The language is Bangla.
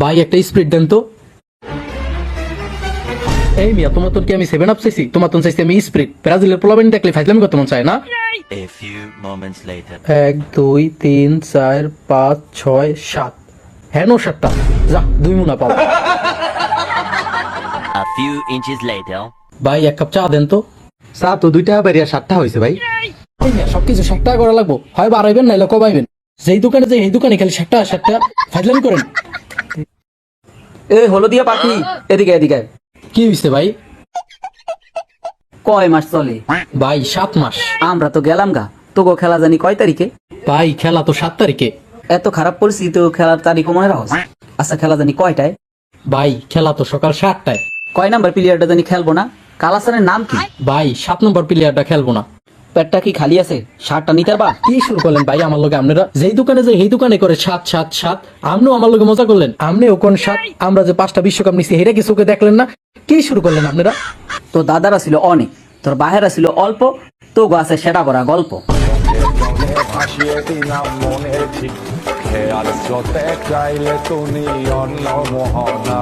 ভাই একটা স্প্রিট দেন তো। এই মিয়া, তোমার তোর কি আমি 7 আপ চাইছি? তোমার তো চাইছি আমি স্প্রিট। ব্রাজিলের পোলাবেন দেখলে ফাইজলামি করতে মন চায় না? A few moments later. 1 2 3 4 5 6 7। হ্যাঁ, নো 7টা। যা 2 মুনা পাও। A few inches later. ভাই 1 কাপ চা দেন তো। চা তো 2 টাকা বাড়িয়া 7 টাকা হয়েছে ভাই। এই মিয়া, সবকিছু 7 টাকা করা লাগবো, হয় বাড়াইবেন নাইলে কমাইবেন। যেই দোকানে যে এই দোকানে খালি 7 টাকা 7 টাকা ফাইজলামি করেন। এ হলদিয়া পাখি, এদিকে এদিকে। কি হইছে ভাই? কয় মাস চলে? ভাই 7 মাস। আমরা তো গেলাম গা, তোগো খেলা জানি কয় তারিখে? ভাই খেলা তো 7 তারিখে। এত খারাপ পরিস্থিতি, খেলার তারিখ মনে রাখো? আচ্ছা, খেলা জানি কয়টায়? ভাই খেলা তো সকাল 7টায়। কয় নাম্বার প্লেয়ারটা জানি খেলবো না? কালাসানের নাম কি? ভাই 7 নম্বর প্লেয়ারটা খেলবো না। পেটটা কি খালি আছে? শার্টটা নিতে পারবা? কি শুরু করলেন ভাই আমার লগে? আপনারা যেই দোকানে যে এই দোকানে করে 7 7 7, আপনিও আমার লগে মজা করলেন। আপনিও কোন 7? আমরা যে 5টা বিশ্বকাপ নিছি এটা কি চোখে দেখলেন না? কি শুরু করলেন আপনারা? তোর দাদারা ছিল অনেক, তোর বাহেরা ছিল অল্প, তো আছে সেটা ভরা গল্প। ভাসিয়ে দিলাম মনের ঠিক খেয়াল স্রোতে চাইলে তুমি অন্য মোহনা